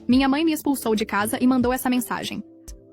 Minha mãe me expulsou de casa e mandou essa mensagem.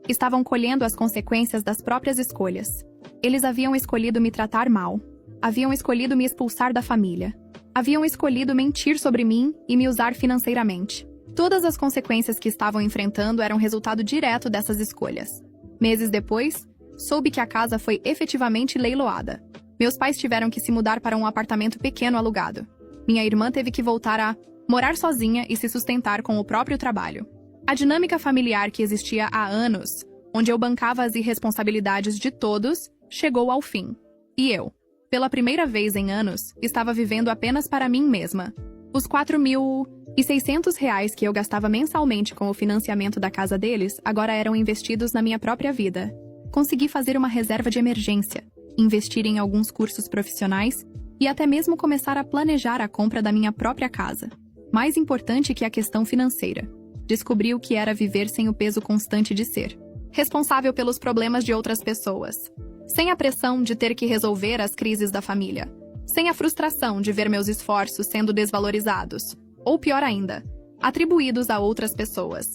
Estavam colhendo as consequências das próprias escolhas. Eles haviam escolhido me tratar mal. Haviam escolhido me expulsar da família. Haviam escolhido mentir sobre mim e me usar financeiramente. Todas as consequências que estavam enfrentando eram resultado direto dessas escolhas. Meses depois, soube que a casa foi efetivamente leiloada. Meus pais tiveram que se mudar para um apartamento pequeno alugado. Minha irmã teve que voltar a morar sozinha e se sustentar com o próprio trabalho. A dinâmica familiar que existia há anos, onde eu bancava as irresponsabilidades de todos, chegou ao fim. E eu, pela primeira vez em anos, estava vivendo apenas para mim mesma. Os R$ 4.600 que eu gastava mensalmente com o financiamento da casa deles agora eram investidos na minha própria vida. Consegui fazer uma reserva de emergência, investir em alguns cursos profissionais e até mesmo começar a planejar a compra da minha própria casa. Mais importante que a questão financeira, descobri o que era viver sem o peso constante de ser responsável pelos problemas de outras pessoas, sem a pressão de ter que resolver as crises da família, sem a frustração de ver meus esforços sendo desvalorizados, ou pior ainda, atribuídos a outras pessoas.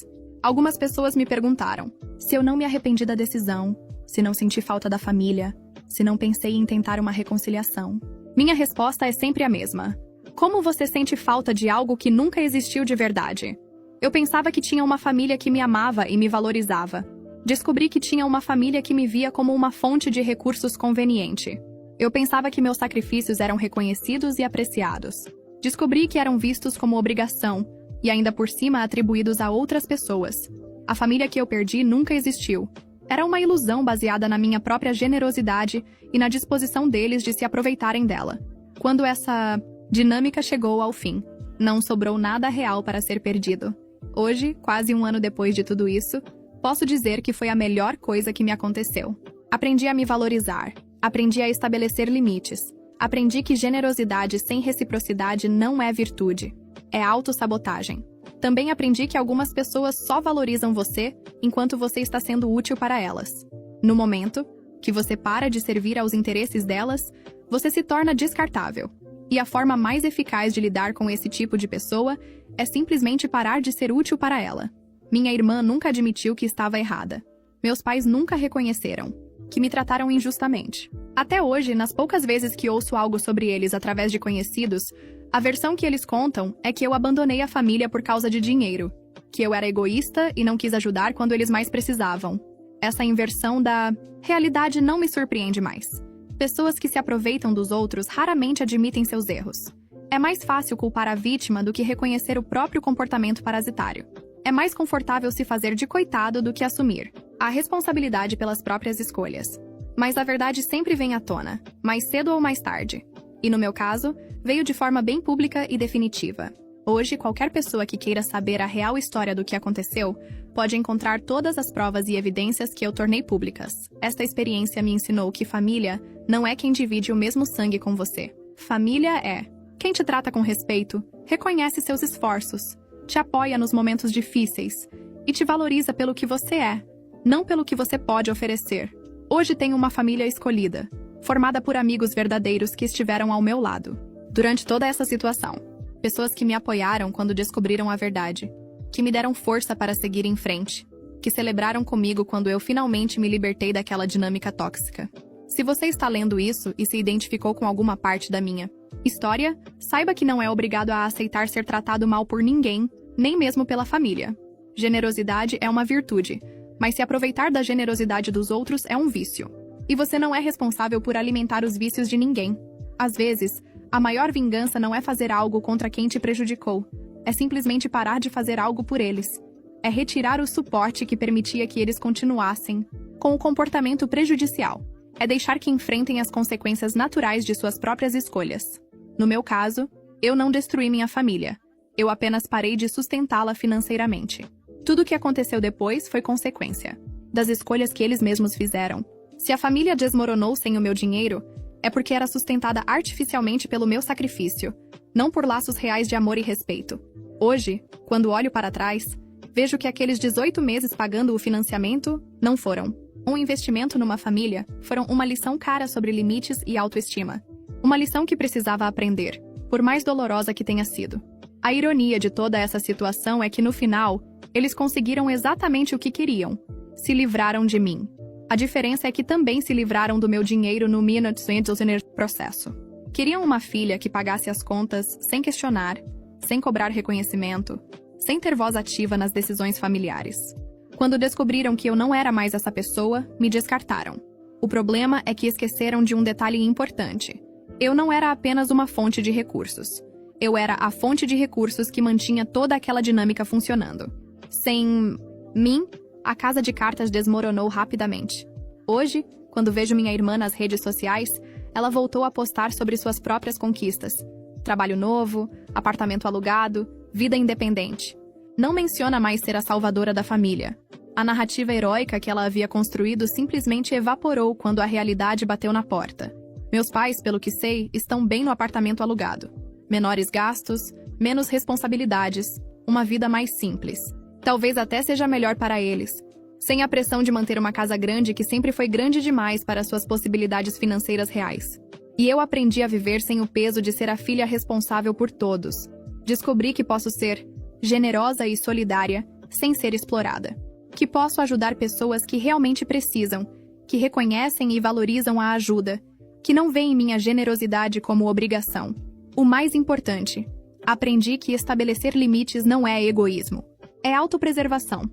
Algumas pessoas me perguntaram se eu não me arrependi da decisão, se não senti falta da família, se não pensei em tentar uma reconciliação. Minha resposta é sempre a mesma. Como você sente falta de algo que nunca existiu de verdade? Eu pensava que tinha uma família que me amava e me valorizava. Descobri que tinha uma família que me via como uma fonte de recursos conveniente. Eu pensava que meus sacrifícios eram reconhecidos e apreciados. Descobri que eram vistos como obrigação e ainda por cima atribuídos a outras pessoas. A família que eu perdi nunca existiu. Era uma ilusão baseada na minha própria generosidade e na disposição deles de se aproveitarem dela. Quando essa dinâmica chegou ao fim, não sobrou nada real para ser perdido. Hoje, quase um ano depois de tudo isso, posso dizer que foi a melhor coisa que me aconteceu. Aprendi a me valorizar, aprendi a estabelecer limites, aprendi que generosidade sem reciprocidade não é virtude, é autossabotagem. Também aprendi que algumas pessoas só valorizam você enquanto você está sendo útil para elas. No momento que você para de servir aos interesses delas, você se torna descartável. E a forma mais eficaz de lidar com esse tipo de pessoa é simplesmente parar de ser útil para ela. Minha irmã nunca admitiu que estava errada. Meus pais nunca reconheceram que me trataram injustamente. Até hoje, nas poucas vezes que ouço algo sobre eles através de conhecidos, a versão que eles contam é que eu abandonei a família por causa de dinheiro, que eu era egoísta e não quis ajudar quando eles mais precisavam. Essa inversão da realidade não me surpreende mais. Pessoas que se aproveitam dos outros raramente admitem seus erros. É mais fácil culpar a vítima do que reconhecer o próprio comportamento parasitário. É mais confortável se fazer de coitado do que assumir a responsabilidade pelas próprias escolhas. Mas a verdade sempre vem à tona, mais cedo ou mais tarde. E no meu caso, veio de forma bem pública e definitiva. Hoje, qualquer pessoa que queira saber a real história do que aconteceu pode encontrar todas as provas e evidências que eu tornei públicas. Esta experiência me ensinou que família não é quem divide o mesmo sangue com você. Família é quem te trata com respeito, reconhece seus esforços, te apoia nos momentos difíceis e te valoriza pelo que você é, não pelo que você pode oferecer. Hoje tenho uma família escolhida, formada por amigos verdadeiros que estiveram ao meu lado durante toda essa situação. Pessoas que me apoiaram quando descobriram a verdade, que me deram força para seguir em frente, que celebraram comigo quando eu finalmente me libertei daquela dinâmica tóxica. Se você está lendo isso e se identificou com alguma parte da minha história, saiba que não é obrigado a aceitar ser tratado mal por ninguém, nem mesmo pela família. Generosidade é uma virtude, mas se aproveitar da generosidade dos outros é um vício. E você não é responsável por alimentar os vícios de ninguém. Às vezes, a maior vingança não é fazer algo contra quem te prejudicou, é simplesmente parar de fazer algo por eles. É retirar o suporte que permitia que eles continuassem com o comportamento prejudicial. É deixar que enfrentem as consequências naturais de suas próprias escolhas. No meu caso, eu não destruí minha família. Eu apenas parei de sustentá-la financeiramente. Tudo o que aconteceu depois foi consequência das escolhas que eles mesmos fizeram. Se a família desmoronou sem o meu dinheiro, é porque era sustentada artificialmente pelo meu sacrifício, não por laços reais de amor e respeito. Hoje, quando olho para trás, vejo que aqueles 18 meses pagando o financiamento não foram um investimento numa família, foram uma lição cara sobre limites e autoestima. Uma lição que precisava aprender, por mais dolorosa que tenha sido. A ironia de toda essa situação é que, no final, Eles conseguiram exatamente o que queriam. Se livraram de mim. A diferença é que também se livraram do meu dinheiro no processo. Queriam uma filha que pagasse as contas sem questionar, sem cobrar reconhecimento, sem ter voz ativa nas decisões familiares. Quando descobriram que eu não era mais essa pessoa, me descartaram. O problema é que esqueceram de um detalhe importante. Eu não era apenas uma fonte de recursos. Eu era a fonte de recursos que mantinha toda aquela dinâmica funcionando. Sem mim, a casa de cartas desmoronou rapidamente. Hoje, quando vejo minha irmã nas redes sociais, ela voltou a postar sobre suas próprias conquistas. Trabalho novo, apartamento alugado, vida independente. Não menciona mais ser a salvadora da família. A narrativa heróica que ela havia construído simplesmente evaporou quando a realidade bateu na porta. Meus pais, pelo que sei, estão bem no apartamento alugado. Menores gastos, menos responsabilidades, uma vida mais simples. Talvez até seja melhor para eles. Sem a pressão de manter uma casa grande que sempre foi grande demais para suas possibilidades financeiras reais. E eu aprendi a viver sem o peso de ser a filha responsável por todos. Descobri que posso ser generosa e solidária sem ser explorada. Que posso ajudar pessoas que realmente precisam, que reconhecem e valorizam a ajuda, que não veem minha generosidade como obrigação. O mais importante, aprendi que estabelecer limites não é egoísmo. É autopreservação.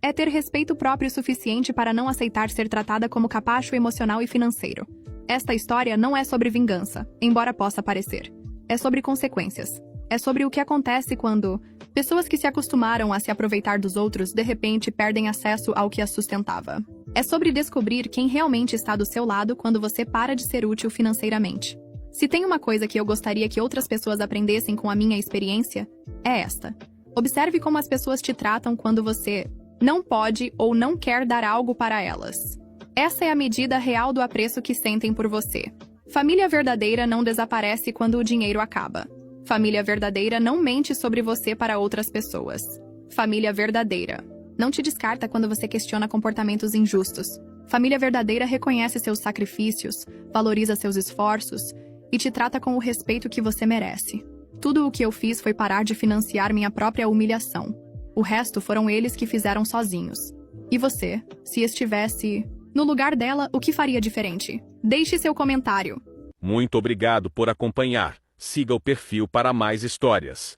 É ter respeito próprio suficiente para não aceitar ser tratada como capacho emocional e financeiro. Esta história não é sobre vingança, embora possa parecer. É sobre consequências. É sobre o que acontece quando pessoas que se acostumaram a se aproveitar dos outros de repente perdem acesso ao que as sustentava. É sobre descobrir quem realmente está do seu lado quando você para de ser útil financeiramente. Se tem uma coisa que eu gostaria que outras pessoas aprendessem com a minha experiência, é esta. Observe como as pessoas te tratam quando você não pode ou não quer dar algo para elas. Essa é a medida real do apreço que sentem por você. Família verdadeira não desaparece quando o dinheiro acaba. Família verdadeira não mente sobre você para outras pessoas. Família verdadeira não te descarta quando você questiona comportamentos injustos. Família verdadeira reconhece seus sacrifícios, valoriza seus esforços e te trata com o respeito que você merece. Tudo o que eu fiz foi parar de financiar minha própria humilhação. O resto foram eles que fizeram sozinhos. E você, se estivesse no lugar dela, o que faria diferente? Deixe seu comentário. Muito obrigado por acompanhar. Siga o perfil para mais histórias.